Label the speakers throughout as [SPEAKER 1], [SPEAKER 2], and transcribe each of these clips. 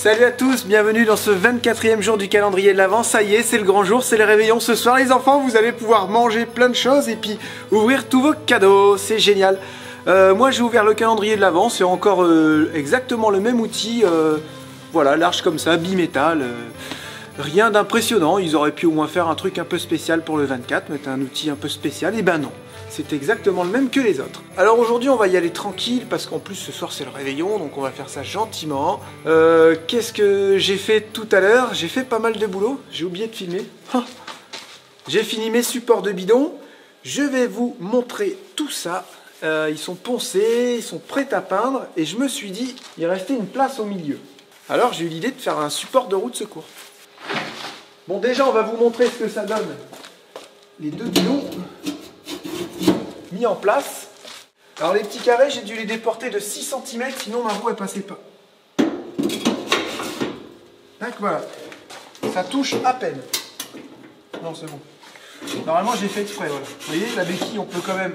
[SPEAKER 1] Salut à tous, bienvenue dans ce 24e jour du calendrier de l'Avent. Ça y est, c'est le grand jour, c'est le réveillon ce soir les enfants. Vous allez pouvoir manger plein de choses et puis ouvrir tous vos cadeaux, c'est génial. Moi j'ai ouvert le calendrier de l'Avent, c'est encore exactement le même outil. Voilà, large comme ça, bimétal. Rien d'impressionnant, ils auraient pu au moins faire un truc un peu spécial pour le 24, mettre un outil un peu spécial, et ben non. C'est exactement le même que les autres. Alors aujourd'hui on va y aller tranquille parce qu'en plus ce soir c'est le réveillon, donc on va faire ça gentiment. Qu'est-ce que j'ai fait tout à l'heure? J'ai fait pas mal de boulot, j'ai oublié de filmer. J'ai fini mes supports de bidon, je vais vous montrer tout ça. Ils sont poncés, ils sont prêts à peindre et je me suis dit il restait une place au milieu. Alors j'ai eu l'idée de faire un support de roue de secours. Bon déjà on va vous montrer ce que ça donne. Les deux bidons mis en place. Alors les petits carrés, j'ai dû les déporter de 6 cm, sinon ma roue elle passait pas. Donc voilà, ça touche à peine. Non c'est bon. Normalement j'ai fait exprès, voilà. Vous voyez, la béquille on peut quand même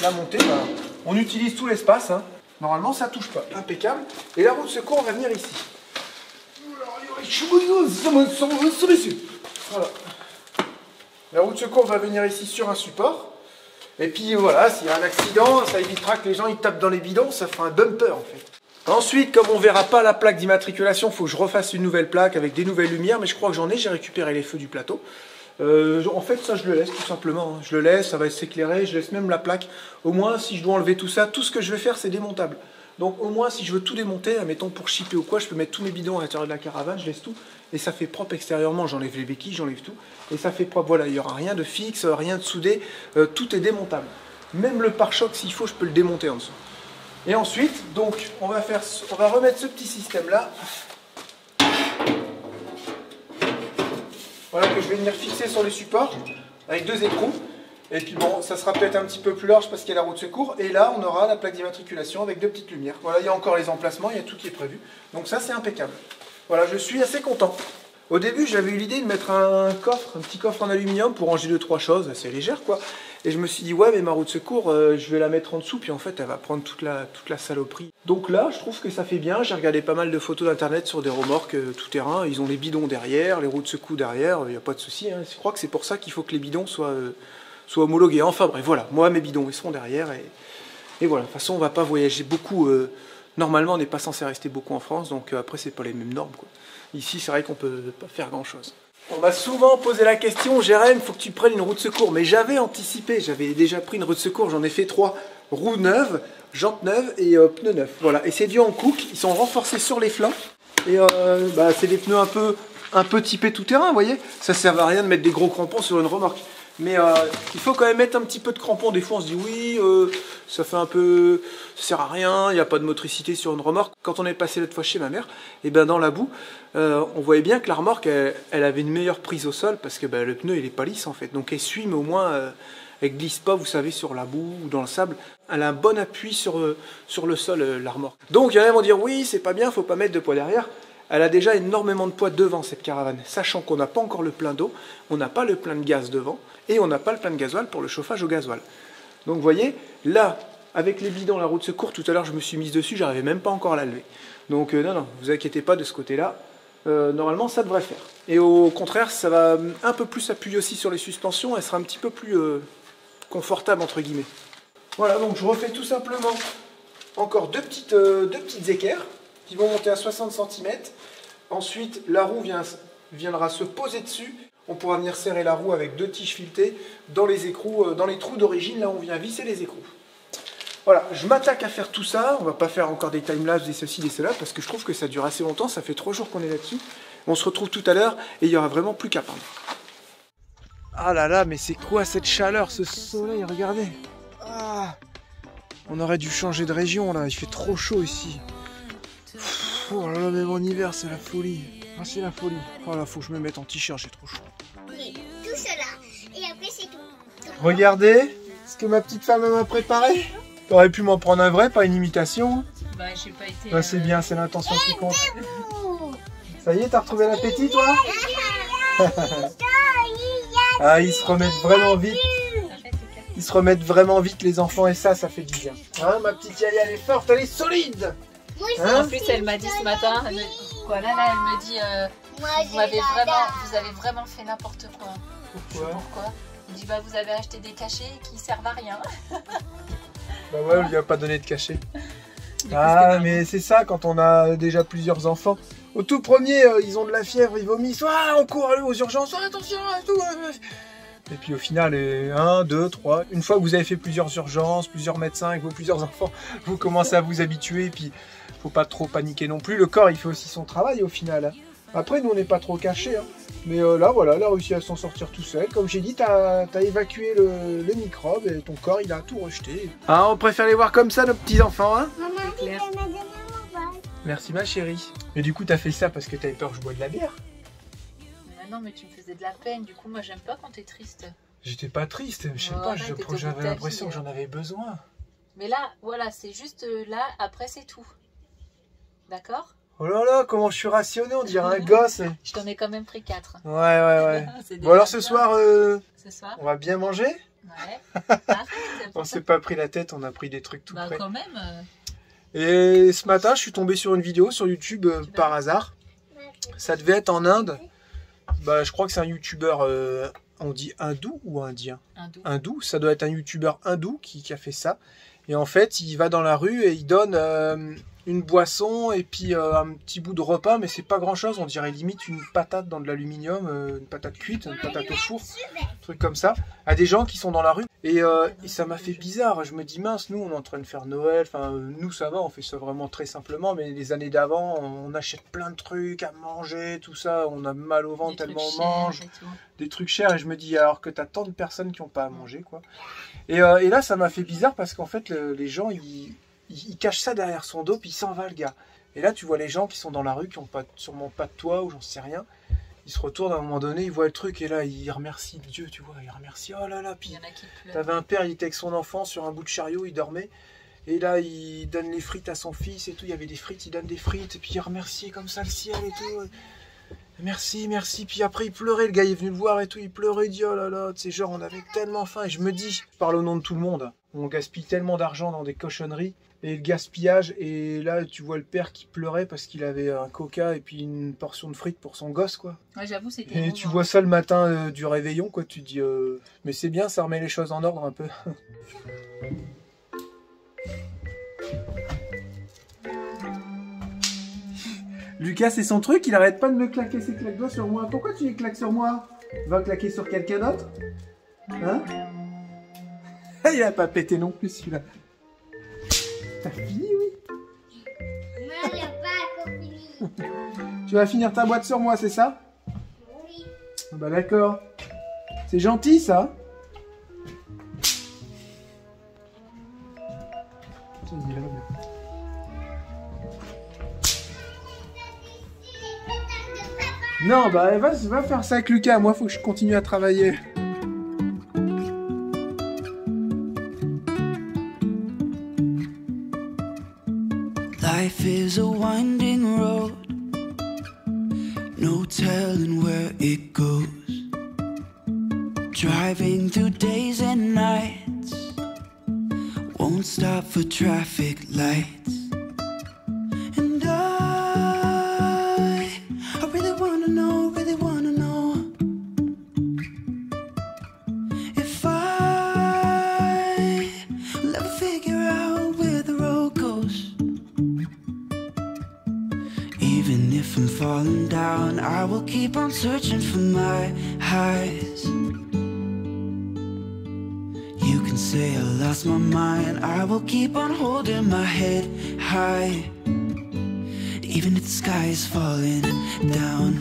[SPEAKER 1] la monter. Voilà. On utilise tout l'espace. Hein. Normalement ça touche pas, impeccable. Et la roue de secours on va venir ici. Voilà. La roue de secours va venir ici sur un support. Et puis voilà, s'il y a un accident, ça évitera que les gens ils tapent dans les bidons, ça fera un bumper en fait. Ensuite, comme on verra pas la plaque d'immatriculation, il faut que je refasse une nouvelle plaque avec des nouvelles lumières, mais je crois que j'en ai, j'ai récupéré les feux du plateau. En fait, ça je le laisse tout simplement, hein. Je le laisse, ça va s'éclairer, je laisse même la plaque. Au moins, si je dois enlever tout ça, tout ce que je vais faire, c'est démontable. Donc au moins, si je veux tout démonter, admettons pour shipper ou quoi, je peux mettre tous mes bidons à l'intérieur de la caravane, je laisse tout, et ça fait propre extérieurement, j'enlève les béquilles, j'enlève tout, et ça fait propre, voilà, il n'y aura rien de fixe, rien de soudé, tout est démontable. Même le pare-choc, s'il faut, je peux le démonter en dessous. Et ensuite, donc, on va remettre ce petit système-là. Voilà, que je vais venir fixer sur les supports, avec deux écrous. Et puis bon, ça sera peut-être un petit peu plus large parce qu'il y a la roue de secours. Et là, on aura la plaque d'immatriculation avec deux petites lumières. Voilà, il y a encore les emplacements, il y a tout qui est prévu. Donc ça, c'est impeccable. Voilà, je suis assez content. Au début, j'avais eu l'idée de mettre un petit coffre en aluminium pour ranger 2-3 choses, assez légères quoi. Et je me suis dit, ouais, mais ma roue de secours, je vais la mettre en dessous, puis en fait, elle va prendre toute la saloperie. Donc là, je trouve que ça fait bien. J'ai regardé pas mal de photos d'internet sur des remorques tout-terrain. Ils ont les bidons derrière, les roues de secours derrière, il n'y a pas de souci. Hein. Je crois que c'est pour ça qu'il faut que les bidons soient homologués. Enfin bref, voilà, moi, mes bidons, ils seront derrière. Et voilà, de toute façon, on va pas voyager beaucoup. Normalement, on n'est pas censé rester beaucoup en France, donc après, c'est pas les mêmes normes, quoi. Ici, c'est vrai qu'on peut pas faire grand-chose. On m'a souvent posé la question, Jérém, il faut que tu prennes une roue de secours. Mais j'avais anticipé, j'avais déjà pris une roue de secours, j'en ai fait 3. Roues neuves, jantes neuves et pneus neufs. Voilà, et c'est du Hankook, ils sont renforcés sur les flancs. Et c'est des pneus un peu typés tout-terrain, vous voyez. Ça sert à rien de mettre des gros crampons sur une remorque. Mais il faut quand même mettre un petit peu de crampons. Des fois on se dit oui, ça fait un peu... ça sert à rien, il n'y a pas de motricité sur une remorque. Quand on est passé l'autre fois chez ma mère, et ben dans la boue, on voyait bien que la remorque, elle avait une meilleure prise au sol parce que le pneu il est pas lisse en fait. Donc elle suit, mais au moins elle glisse pas, vous savez, sur la boue ou dans le sable. Elle a un bon appui sur le sol, la remorque. Donc il y en a qui vont dire oui, c'est pas bien, faut pas mettre de poids derrière. Elle a déjà énormément de poids devant cette caravane, sachant qu'on n'a pas encore le plein d'eau, on n'a pas le plein de gaz devant, et on n'a pas le plein de gasoil pour le chauffage au gasoil. Donc vous voyez, là, avec les bidons, la roue de secours, tout à l'heure je me suis mise dessus, j'arrivais même pas encore à la lever. Donc non, vous inquiétez pas de ce côté-là, normalement ça devrait faire. Et au contraire, ça va un peu plus appuyer aussi sur les suspensions, elle sera un petit peu plus confortable entre guillemets. Voilà, donc je refais tout simplement encore deux petites équerres, qui vont monter à 60 cm. Ensuite, la roue viendra se poser dessus. On pourra venir serrer la roue avec 2 tiges filetées dans les écrous, dans les trous d'origine, là où on vient visser les écrous. Voilà, je m'attaque à faire tout ça. On va pas faire encore des timelapses, des ceci, des cela, parce que je trouve que ça dure assez longtemps. Ça fait 3 jours qu'on est là-dessus. On se retrouve tout à l'heure et il y aura vraiment plus qu'à peindre. Ah là là, mais c'est quoi cette chaleur, ce soleil, regardez. Ah, on aurait dû changer de région là, il fait trop chaud ici. Oh là là, même en hiver, c'est la folie. Ah, c'est la folie. Oh là, faut que je me mette en t-shirt, j'ai trop chaud.
[SPEAKER 2] Oui, tout cela. Et après, c'est tout.
[SPEAKER 1] Regardez ce que ma petite femme m'a préparé. T'aurais pu m'en prendre un vrai, pas une imitation.
[SPEAKER 3] Bah, j'ai pas été...
[SPEAKER 1] Bah, c'est bien, c'est l'intention qui compte. Ça y est, t'as retrouvé l'appétit, toi? Ah, ils se remettent vraiment vite. Ils se remettent vraiment vite, les enfants, et ça fait du bien. Hein, ma petite Yaya, elle est forte, elle est solide.
[SPEAKER 3] En plus, elle m'a dit ce matin, Quoi, là, elle me dit,
[SPEAKER 2] Moi,
[SPEAKER 3] vous avez vraiment fait n'importe quoi. Pourquoi? Il dit, bah vous avez acheté des cachets qui servent à rien.
[SPEAKER 1] Bah ouais, on lui a pas donné de cachet. Ah, mais c'est ça quand on a déjà plusieurs enfants. Au tout premier, ils ont de la fièvre, ils vomissent. Ah, on court aux urgences, ah, attention, tout. Et puis au final, 1, 2, 3. Une fois que vous avez fait plusieurs urgences, plusieurs médecins avec vos plusieurs enfants, vous commencez à vous habituer. Et puis, faut pas trop paniquer non plus. Le corps, il fait aussi son travail au final. Hein. Après, nous, on n'est pas trop cachés. Hein. Mais là, voilà, elle a réussi à s'en sortir tout seul. Comme j'ai dit, t'as évacué le microbe et ton corps, il a tout rejeté. Ah, on préfère les voir comme ça, nos petits-enfants, hein?
[SPEAKER 2] Maman, tu m'as donné mon bol.
[SPEAKER 1] Merci, ma chérie. Mais du coup, t'as fait ça parce que t'avais peur que je bois de la bière?
[SPEAKER 3] Non, mais tu me faisais de la peine. Du coup, moi, j'aime pas quand t'es triste.
[SPEAKER 1] J'étais pas triste, je sais pas, j'avais l'impression que j'en avais besoin.
[SPEAKER 3] Mais là, voilà, c'est juste là, après, c'est tout. D'accord?
[SPEAKER 1] Oh là là, comment je suis rationné, on dirait un gosse.
[SPEAKER 3] Je t'en ai quand même pris 4.
[SPEAKER 1] Ouais. Bon alors ce soir, on va bien manger?
[SPEAKER 3] Ouais.
[SPEAKER 1] On s'est pas pris la tête, on a pris des trucs tout près.
[SPEAKER 3] Quand même.
[SPEAKER 1] Et ce matin, je suis tombé sur une vidéo sur YouTube par hasard. Ça devait être en Inde. Bah, je crois que c'est un youtubeur, on dit hindou ou indien? Hindou. Ça doit être un youtubeur hindou qui a fait ça. Et en fait, il va dans la rue et il donne une boisson et puis un petit bout de repas, mais c'est pas grand chose, on dirait limite une patate dans de l'aluminium, une patate cuite, une patate au four, un truc comme ça, à des gens qui sont dans la rue. Et ça m'a fait bizarre, je me dis mince, nous on est en train de faire Noël, enfin nous ça va, on fait ça vraiment très simplement, mais les années d'avant, on achète plein de trucs à manger, tout ça, on a mal au ventre tellement on mange, des trucs chers, et je me dis alors que t'as tant de personnes qui n'ont pas à manger, quoi. Et là ça m'a fait bizarre parce qu'en fait les gens il cache ça derrière son dos, puis il s'en va, le gars. Et là, tu vois les gens qui sont dans la rue, qui n'ont sûrement pas de toit, ou j'en sais rien. Ils se retournent à un moment donné, ils voient le truc, et là, ils remercient Dieu, tu vois. Ils remercient, oh là là. Puis, t'avais un père, il était avec son enfant sur un bout de chariot, il dormait. Et là, il donne les frites à son fils et tout. Il y avait des frites, il donne des frites, et puis il remerciait comme ça le ciel et tout. Merci, merci. Puis après, il pleurait, le gars, il est venu le voir et tout. Il pleurait, il dit, oh là là, tu sais, genre, on avait tellement faim. Et je me dis, je parle au nom de tout le monde, on gaspille tellement d'argent dans des cochonneries. Et le gaspillage, et là tu vois le père qui pleurait parce qu'il avait un coca et puis une portion de frites pour son gosse, quoi.
[SPEAKER 3] Ouais, j'avoue, c'était
[SPEAKER 1] et tu vois ça le matin du réveillon, quoi, tu te dis mais c'est bien, ça remet les choses en ordre un peu. Lucas, c'est son truc, il arrête pas de me claquer ses claques-doigts sur moi. Pourquoi tu les claques sur moi? Va claquer sur quelqu'un d'autre? Hein? Il a pas pété non plus celui-là. T'as fini, oui?
[SPEAKER 2] Non, j'ai pas encore fini.
[SPEAKER 1] Tu vas finir ta boîte sur moi, c'est ça?
[SPEAKER 2] Oui.
[SPEAKER 1] Bah d'accord. C'est gentil, ça. Non, bah va faire ça avec Lucas. Moi, faut que je continue à travailler.
[SPEAKER 4] Life is a winding road, no telling where it goes. Driving through days and nights, won't stop for traffic lights. And I really wanna know, if I'll ever figure out where the road goes. Even if I'm falling down, I will keep on searching for my highs. You can say I lost my mind, I will keep on holding my head high. Even if the sky is falling down.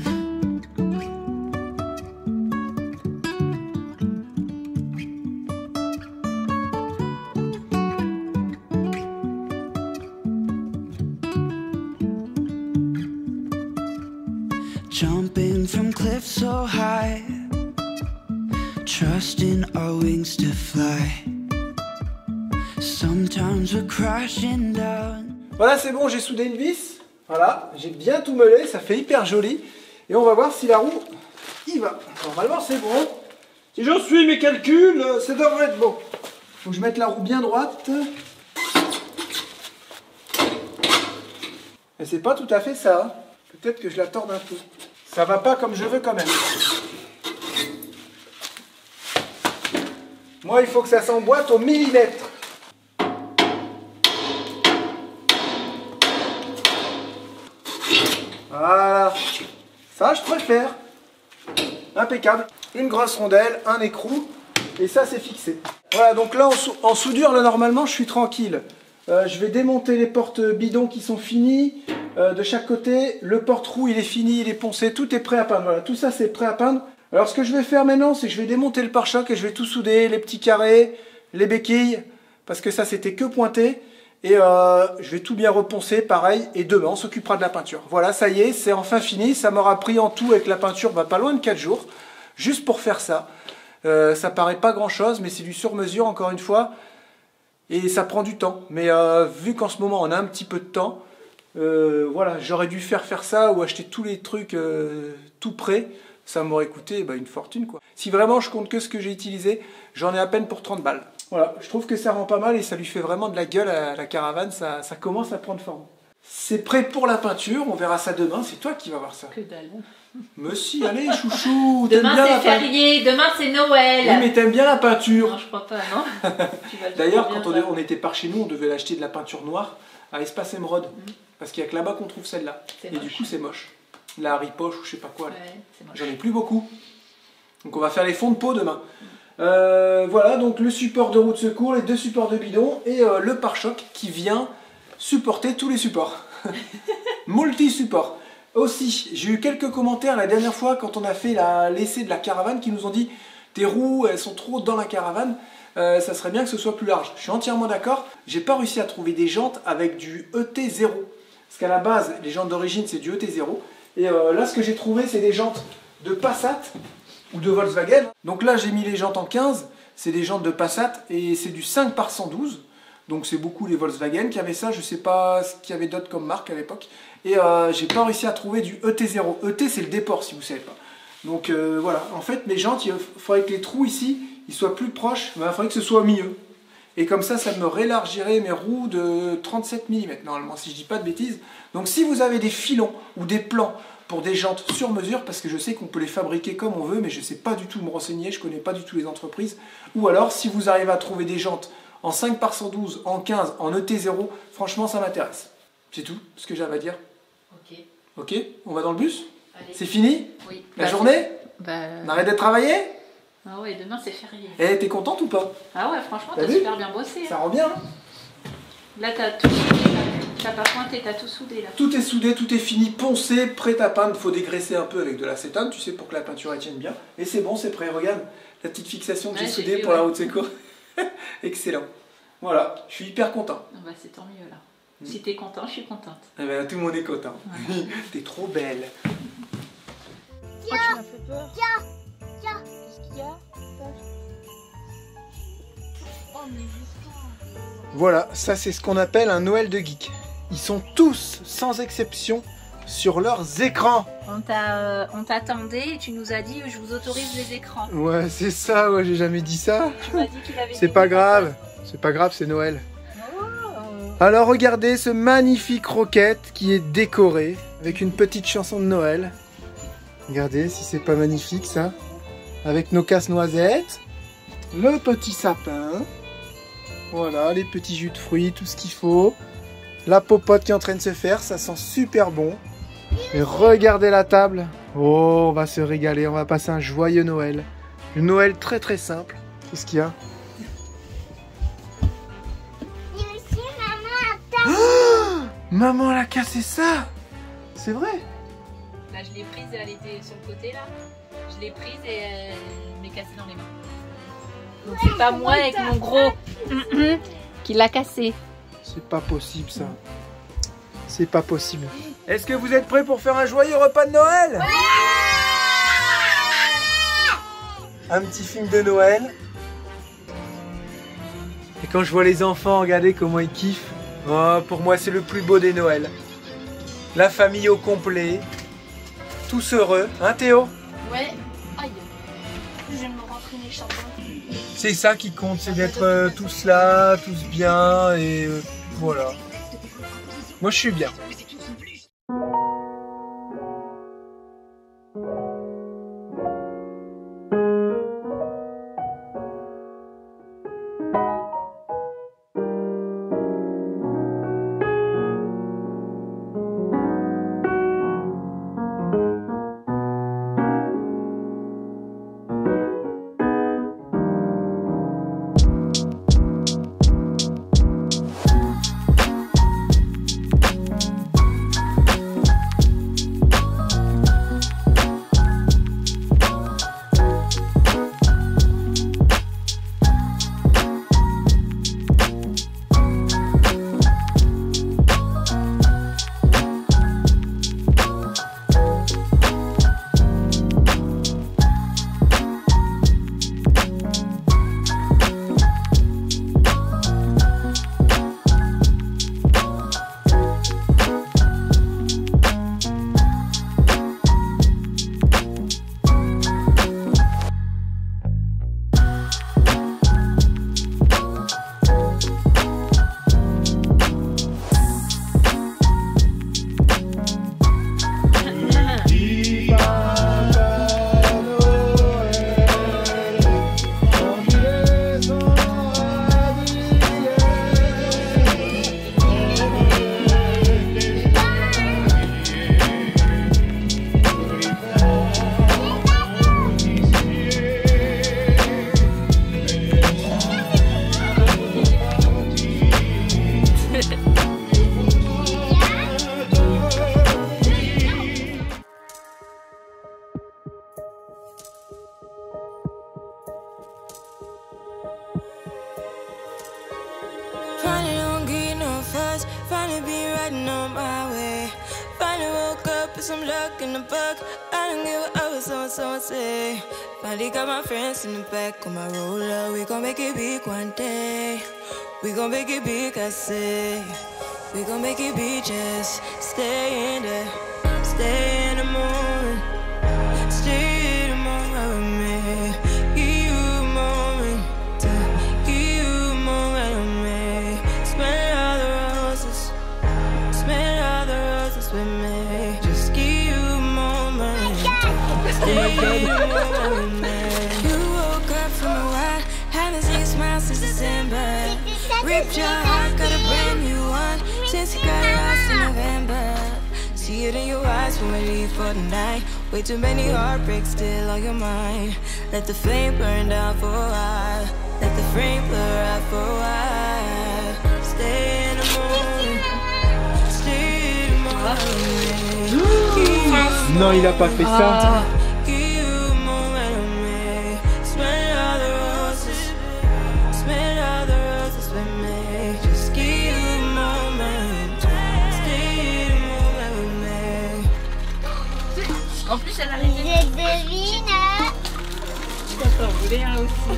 [SPEAKER 4] Jumping from cliffs so high, trusting our wings to fly. Sometimes we're crashing down.
[SPEAKER 1] Voilà, c'est bon, j'ai soudé une vis. Voilà, j'ai bien tout meulé, ça fait hyper joli. Et on va voir si la roue y va. Normalement, c'est bon. Si j'en suis mes calculs, ça devrait être bon. Faut que je mette la roue bien droite. Et c'est pas tout à fait ça. Peut-être que je la torde un peu. Ça va pas comme je veux quand même. Moi, il faut que ça s'emboîte au millimètre. Voilà. Ça, je peux le faire. Impeccable. Une grosse rondelle, un écrou. Et ça, c'est fixé. Voilà, donc là, en soudure, là, normalement, je suis tranquille. Je vais démonter les portes bidons qui sont finies de chaque côté. Le porte-roue, il est fini, il est poncé. Tout est prêt à peindre. Voilà, tout ça, c'est prêt à peindre. Alors, ce que je vais faire maintenant, c'est que je vais démonter le pare-choc et je vais tout souder. Les petits carrés, les béquilles. Parce que ça, c'était que pointé. Et je vais tout bien reponcer, pareil. Et demain, on s'occupera de la peinture. Voilà, ça y est, c'est enfin fini. Ça m'aura pris en tout avec la peinture, pas loin de 4 jours. Juste pour faire ça. Ça paraît pas grand chose, mais c'est du sur-mesure encore une fois, et ça prend du temps. Mais vu qu'en ce moment on a un petit peu de temps, voilà, j'aurais dû faire ça ou acheter tous les trucs tout prêts, ça m'aurait coûté une fortune quoi. Si vraiment je compte que ce que j'ai utilisé, j'en ai à peine pour 30 balles. Voilà, je trouve que ça rend pas mal et ça lui fait vraiment de la gueule à la caravane, ça commence à prendre forme. C'est prêt pour la peinture, on verra ça demain, c'est toi qui vas voir ça.
[SPEAKER 3] Que dalle.
[SPEAKER 1] Mais si, allez chouchou,
[SPEAKER 3] Demain c'est férié, demain c'est Noël.
[SPEAKER 1] Oui, mais t'aimes bien la peinture.
[SPEAKER 3] Non, je crois pas, non.
[SPEAKER 1] D'ailleurs, quand on était par chez nous, on devait acheter de la peinture noire à Espace Émeraude. Parce qu'il y a que là-bas qu'on trouve celle-là. Et du coup, c'est moche. La ripoche ou je sais pas quoi.
[SPEAKER 3] Ouais,
[SPEAKER 1] j'en ai plus beaucoup. Donc on va faire les fonds de peau demain. Voilà, donc le support de roue de secours, les 2 supports de bidon et le pare-choc qui vient supporter tous les supports. Multi-support. Aussi, j'ai eu quelques commentaires la dernière fois quand on a fait l'essai de la caravane qui nous ont dit tes roues elles sont trop dans la caravane, ça serait bien que ce soit plus large. Je suis entièrement d'accord, j'ai pas réussi à trouver des jantes avec du ET0. Parce qu'à la base, les jantes d'origine c'est du ET0. Et là ce que j'ai trouvé c'est des jantes de Passat ou de Volkswagen. Donc là j'ai mis les jantes en 15, c'est des jantes de Passat et c'est du 5 par 112. Donc c'est beaucoup les Volkswagen qui avaient ça, je sais pas ce qu'il y avait d'autres comme marque à l'époque. Et j'ai pas réussi à trouver du ET0. ET c'est le déport si vous savez pas. Donc voilà, en fait mes jantes, il faudrait que les trous ici, ils soient plus proches, il faudrait que ce soit au milieu. Et comme ça me rélargirait mes roues de 37 mm normalement, si je dis pas de bêtises. Donc si vous avez des filons ou des plans pour des jantes sur mesure, parce que je sais qu'on peut les fabriquer comme on veut, mais je sais pas du tout me renseigner, je connais pas du tout les entreprises. Ou alors si vous arrivez à trouver des jantes en 5 par 112, en 15, en ET0, franchement ça m'intéresse. C'est tout ce que j'avais à dire.
[SPEAKER 3] Ok.
[SPEAKER 1] Ok, on va dans le bus?
[SPEAKER 3] Allez.
[SPEAKER 1] C'est fini?
[SPEAKER 3] Oui.
[SPEAKER 1] La journée? On arrête de travailler?
[SPEAKER 3] Ah ouais, demain c'est férié.
[SPEAKER 1] Eh, t'es contente ou pas?
[SPEAKER 3] Ah ouais, franchement,
[SPEAKER 1] T'as
[SPEAKER 3] t'as
[SPEAKER 1] vu?
[SPEAKER 3] super bien bossé.
[SPEAKER 1] Ça rend bien, hein?
[SPEAKER 3] Là, t'as tout soudé, là. T'as pas pointé, t'as tout soudé, là.
[SPEAKER 1] Tout est soudé, tout est fini, poncé, prêt à peindre. Il faut dégraisser un peu avec de l'acétone, tu sais, pour que la peinture elle tienne bien. Et c'est bon, c'est prêt. Regarde la petite fixation que j'ai soudée pour la roue de secours. Excellent. Voilà, je suis hyper content.
[SPEAKER 3] Ah bah, c'est tant mieux, là. Si t'es content, je suis contente.
[SPEAKER 1] Eh ben, tout le monde est content.
[SPEAKER 3] Ouais.
[SPEAKER 1] T'es trop belle.
[SPEAKER 2] Tiens,
[SPEAKER 5] Tu m'as fait peur.
[SPEAKER 2] tiens.
[SPEAKER 5] Qu'est-ce qu'il y a? Oh, mais juste.
[SPEAKER 1] Voilà, ça c'est ce qu'on appelle un Noël de geek. Ils sont tous, sans exception, sur leurs écrans.
[SPEAKER 3] On t'attendait et tu nous as dit je vous autorise les écrans.
[SPEAKER 1] Ouais, c'est ça, ouais, j'ai jamais dit ça.
[SPEAKER 3] Tu m'as dit qu'il avait
[SPEAKER 1] C'est
[SPEAKER 3] des
[SPEAKER 1] pas
[SPEAKER 3] écrans.
[SPEAKER 1] grave, c'est pas grave, c'est Noël. Alors regardez ce magnifique roquette qui est décoré avec une petite chanson de Noël. Regardez si c'est pas magnifique ça. Avec nos casse-noisettes, le petit sapin, voilà, les petits jus de fruits, tout ce qu'il faut. La popote qui est en train de se faire, ça sent super bon. Et regardez la table. Oh, on va se régaler, on va passer un joyeux Noël. Un Noël très très simple. Qu'est-ce qu'il y a?
[SPEAKER 2] Et aussi, maman attend.
[SPEAKER 1] Maman, elle a cassé ça! C'est vrai?
[SPEAKER 3] Là, je l'ai prise, elle était sur le côté là. Je l'ai prise et elle m'est cassée dans les mains. Donc c'est pas moi avec mon gros qui l'a cassée.
[SPEAKER 1] C'est pas possible ça. C'est pas possible. Est-ce que vous êtes prêts pour faire un joyeux repas de Noël? Un petit film de Noël. Et quand je vois les enfants, regardez comment ils kiffent. Oh, pour moi, c'est le plus beau des Noëls. La famille au complet. Tous heureux. Hein Théo?
[SPEAKER 5] Ouais. Aïe. Je vais me rentrer les charbons.
[SPEAKER 1] C'est ça qui compte, c'est d'être tous là, tous bien, et voilà. Moi je suis bien.
[SPEAKER 6] put some luck in the book. I don't give a what someone say. Finally got my friends in the back on my roller. We gon' make it big one day. We gon' make it big, I say. We gon' make it big, just stay in there. Stay in the moment. Stay in the moment with me. Give you a moment. Give you a moment with me. Smell all the roses. Smell all the roses with me. Just give you a moment. Stay in the moment with me. You woke up from a while. Haven't seen you smile since December. Ripped your heart, got a brand new one. Since you got lost in November. See it in your eyes when we leave for the night. Way too many heartbreaks still on your mind. Let the flame burn down for a while. Let the flame blur out for a while. Stay in the moment. Stay in the moment.
[SPEAKER 1] Non, il a pas fait ça.
[SPEAKER 6] Give you a moment with me. Smell all the roses. Smell all the roses with me. Just give you a moment. Stay in the moment with me.
[SPEAKER 3] En plus, elle arrive.
[SPEAKER 2] Je devine.
[SPEAKER 3] D'accord, vous voulez un aussi.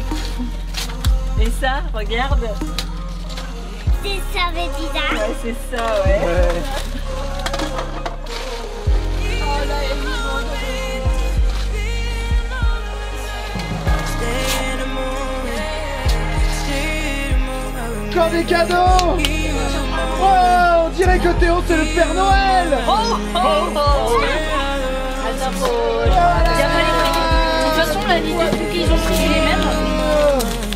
[SPEAKER 3] Et ça, regarde.
[SPEAKER 2] C'est ça, mais bizarre.
[SPEAKER 3] Ouais, c'est ça, ouais.
[SPEAKER 1] Ouais.
[SPEAKER 3] Oh là, elle est vivante.
[SPEAKER 6] Stay in the moment. Stay in the moment with me.
[SPEAKER 1] Encore des cadeaux. Oh, on dirait que Théo c'est le Père Noël.
[SPEAKER 3] Oh, oh, oh. Attends, faut... Il y a pas les prix. De toute façon, la liste des trucs qu'ils ont pris, c'est les mêmes.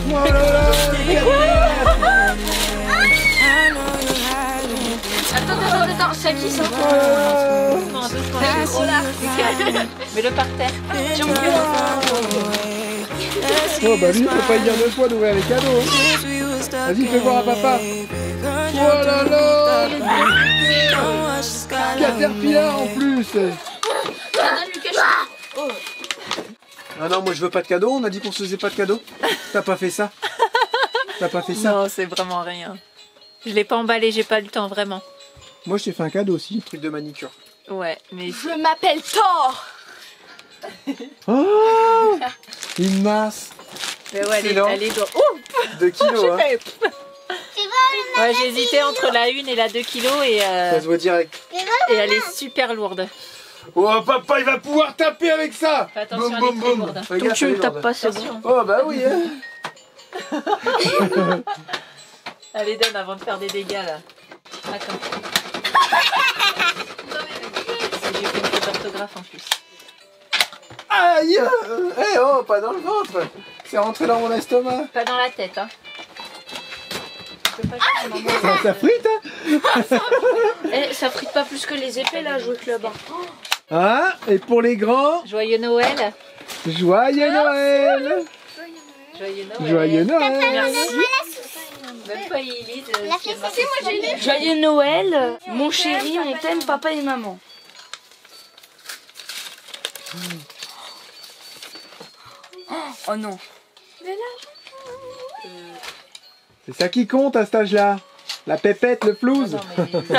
[SPEAKER 1] Oh là là,
[SPEAKER 6] I know you're hiding.
[SPEAKER 5] Attends, c'est à qui ça?
[SPEAKER 3] Non, doucement, c'est trop là. Mets-le par terre.
[SPEAKER 5] Tiens,
[SPEAKER 1] Oh bah lui, il peut pas y dire deux fois d'ouvrir les cadeaux. Hein. Vas-y, fais voir à papa. Oh là là, le Caterpillar en plus. Ah non, moi je veux pas de cadeau, on a dit qu'on se faisait pas de cadeau. T'as pas fait ça? T'as pas fait ça?
[SPEAKER 3] Non, c'est vraiment rien. Je l'ai pas emballé, j'ai pas le temps, vraiment.
[SPEAKER 1] Moi je t'ai fait un cadeau aussi, truc de manicure.
[SPEAKER 3] Ouais, mais...
[SPEAKER 5] Je m'appelle Thor.
[SPEAKER 1] Oh, une masse.
[SPEAKER 3] Mais ouais,
[SPEAKER 1] Excellent.
[SPEAKER 3] elle est lourde. Ouh,
[SPEAKER 1] 2 kilos, hein.
[SPEAKER 3] Ouais, j'hésitais entre la 1 et la 2 kilos et
[SPEAKER 1] Ça se voit direct.
[SPEAKER 3] elle est super lourde.
[SPEAKER 1] Oh papa, il va pouvoir taper avec ça.
[SPEAKER 3] Fais attention,
[SPEAKER 1] Boum,
[SPEAKER 3] elle est
[SPEAKER 1] boum,
[SPEAKER 3] très
[SPEAKER 1] boum.
[SPEAKER 3] lourde.
[SPEAKER 1] Regarde,
[SPEAKER 5] Donc tu
[SPEAKER 1] elle
[SPEAKER 5] ne
[SPEAKER 1] est
[SPEAKER 5] tapes
[SPEAKER 1] lourde.
[SPEAKER 5] pas, c'est bon.
[SPEAKER 3] Attention,
[SPEAKER 1] Oh bah oui, hein.
[SPEAKER 3] elle les donne avant de faire des dégâts là. Attends. J'ai fait une faute d'orthographe en plus.
[SPEAKER 1] Aïe. Eh oh, pas dans le ventre. C'est rentré dans mon estomac.
[SPEAKER 3] Pas dans la tête, hein. Je peux pas faire maman.
[SPEAKER 1] Ça frite, hein.
[SPEAKER 5] Eh, ça frite pas plus que les épées là, jouer club.
[SPEAKER 1] Hein. Et pour les grands,
[SPEAKER 3] Joyeux Noël.
[SPEAKER 1] joyeux Noël.
[SPEAKER 3] Joyeux Noël.
[SPEAKER 1] Joyeux Noël.
[SPEAKER 3] Merci. Même pas ils lisent.
[SPEAKER 5] Joyeux Noël, mon chéri, on t'aime papa et maman. Oh non.
[SPEAKER 1] C'est ça qui compte à cet âge-là. La pépette, le flouze.
[SPEAKER 3] Non, mais...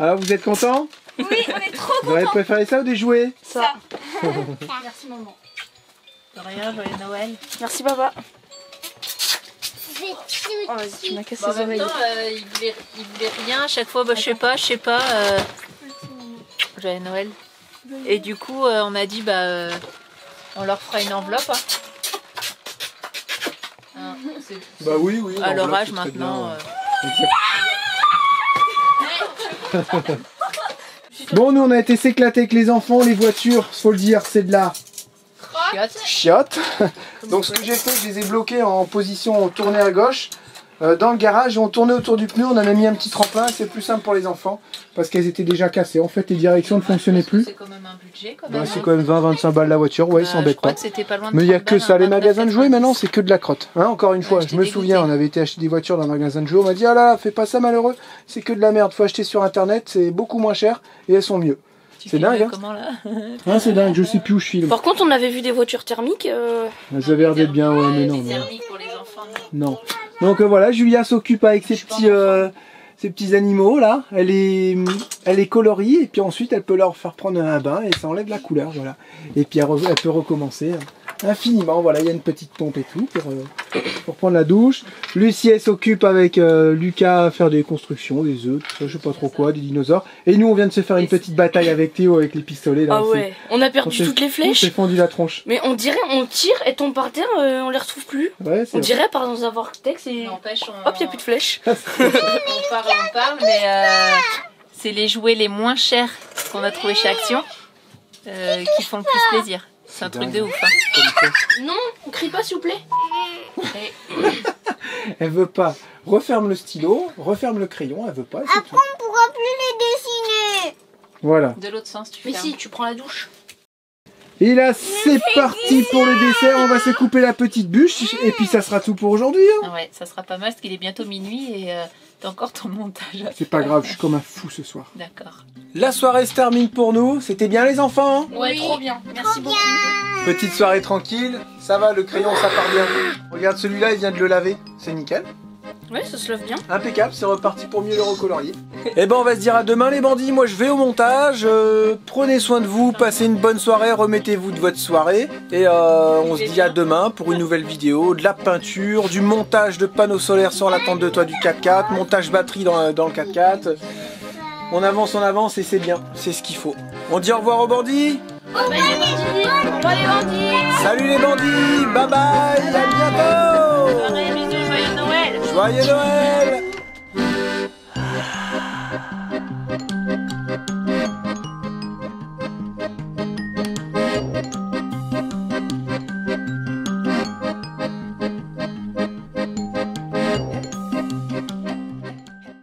[SPEAKER 1] Alors vous êtes contents?
[SPEAKER 5] Oui, on est trop
[SPEAKER 1] Vous auriez préféré ça ou des jouets?
[SPEAKER 5] ça. Merci maman.
[SPEAKER 3] De rien, joyeux Noël.
[SPEAKER 5] Merci papa.
[SPEAKER 2] C'est
[SPEAKER 5] Oh vas-y, tu m'as cassé
[SPEAKER 3] Bon, en
[SPEAKER 5] les
[SPEAKER 3] même
[SPEAKER 5] oreilles.
[SPEAKER 3] temps, il voulait rien à chaque fois. Bah, je sais pas. Joyeux Noël. Et du coup, on a dit, bah, on leur fera une enveloppe. Hein. Hein, c'est-
[SPEAKER 1] Bah oui, oui.
[SPEAKER 3] à leur
[SPEAKER 1] l'enveloppe,
[SPEAKER 3] âge
[SPEAKER 1] c'est très
[SPEAKER 3] maintenant.
[SPEAKER 1] bien. Bon, nous on a été s'éclater avec les enfants, les voitures, faut le dire, c'est de la
[SPEAKER 3] Chiottes.
[SPEAKER 1] chiotte. Donc ce que j'ai fait, je les ai bloqués en position tournée à gauche. Dans le garage, on tournait autour du pneu, on avait mis un petit tremplin, c'est plus simple pour les enfants parce qu'elles étaient déjà cassées. En fait, les directions ne fonctionnaient plus.
[SPEAKER 3] C'est quand même un budget quand même.
[SPEAKER 1] Bah, c'est quand même 20-25 balles la voiture, ouais, ils
[SPEAKER 3] Je
[SPEAKER 1] s'embêtent
[SPEAKER 3] crois
[SPEAKER 1] pas.
[SPEAKER 3] que c'était pas loin de
[SPEAKER 1] Mais il n'y a
[SPEAKER 3] 30
[SPEAKER 1] que
[SPEAKER 3] balles,
[SPEAKER 1] ça,
[SPEAKER 3] hein,
[SPEAKER 1] les magasins de jouets
[SPEAKER 3] 29,90.
[SPEAKER 1] maintenant c'est que de la crotte. Hein, encore une fois, je
[SPEAKER 3] j'étais
[SPEAKER 1] me souviens,
[SPEAKER 3] dégoûtée.
[SPEAKER 1] on avait été acheter des voitures dans un magasin de jouets, on m'a dit ah là, fais pas ça malheureux, c'est que de la merde, faut acheter sur internet, c'est beaucoup moins cher et elles sont mieux.
[SPEAKER 3] Tu
[SPEAKER 1] C'est
[SPEAKER 3] filmes
[SPEAKER 1] dingue, hein.
[SPEAKER 3] Comment là?
[SPEAKER 1] Hein, c'est dingue, je sais plus où je filme.
[SPEAKER 5] Par contre, on avait vu des voitures thermiques.
[SPEAKER 1] Ça avait l'air d'être bien, ouais, mais non.
[SPEAKER 3] Des
[SPEAKER 1] non.
[SPEAKER 3] thermiques pour les enfants.
[SPEAKER 1] Non. Donc voilà, Julia s'occupe avec ces petits animaux là, elle les colorie et puis ensuite elle peut leur faire prendre un bain et ça enlève la couleur, voilà. Et puis elle peut recommencer infiniment, voilà, il y a une petite pompe et tout pour prendre la douche. Lucie elle s'occupe avec Lucas à faire des constructions, des œufs, tout ça, je sais pas trop quoi, des dinosaures. Et nous on vient de se faire une petite bataille avec Théo avec les pistolets là.
[SPEAKER 5] Ah ouais, on a perdu toutes les flèches.
[SPEAKER 1] On s'est fendu la tronche.
[SPEAKER 5] Mais on dirait on tire et tombe par terre, on les retrouve plus.
[SPEAKER 1] Ouais,
[SPEAKER 5] on dirait par dans un vortex et
[SPEAKER 3] N'empêche,
[SPEAKER 5] hop, il n'y a plus de flèches.
[SPEAKER 3] on parle, mais c'est les jouets les moins chers qu'on a trouvé chez Action qui font le plus plaisir. C'est un truc de ouf. Hein.
[SPEAKER 5] Non, on crie pas s'il vous plaît.
[SPEAKER 1] Elle veut pas. Referme le stylo, referme le crayon, elle veut pas.
[SPEAKER 2] Après, on pourra plus les dessiner.
[SPEAKER 1] Voilà.
[SPEAKER 3] De l'autre sens, tu fais.
[SPEAKER 5] Mais si, tu prends la douche.
[SPEAKER 1] Et là, c'est parti pour le dessert. On va se couper la petite bûche et puis ça sera tout pour aujourd'hui. Hein.
[SPEAKER 3] Ouais, ça sera pas mal parce qu'il est bientôt minuit et t'as encore ton montage.
[SPEAKER 1] C'est pas grave, je suis comme un fou ce soir.
[SPEAKER 3] D'accord.
[SPEAKER 1] La soirée se termine pour nous. C'était bien les enfants hein?
[SPEAKER 5] Ouais, trop bien. Merci beaucoup.
[SPEAKER 1] Petite soirée tranquille. Ça va, le crayon ça part bien. Regarde celui-là, il vient de le laver. C'est nickel.
[SPEAKER 5] Ouais, ça se lave bien.
[SPEAKER 1] Impeccable, c'est reparti pour mieux le recolorier. Et ben on va se dire à demain les bandits, moi je vais au montage, prenez soin de vous, passez une bonne soirée, remettez-vous de votre soirée, et on se dit à demain pour une nouvelle vidéo, de la peinture, du montage de panneaux solaires sur la tente de toit du 4x4, montage batterie dans le 4x4, on avance et c'est bien, c'est ce qu'il faut. On dit au revoir aux bandits. Salut les bandits, bye bye, à bientôt.
[SPEAKER 3] Bisous, joyeux Noël.
[SPEAKER 1] Joyeux Noël.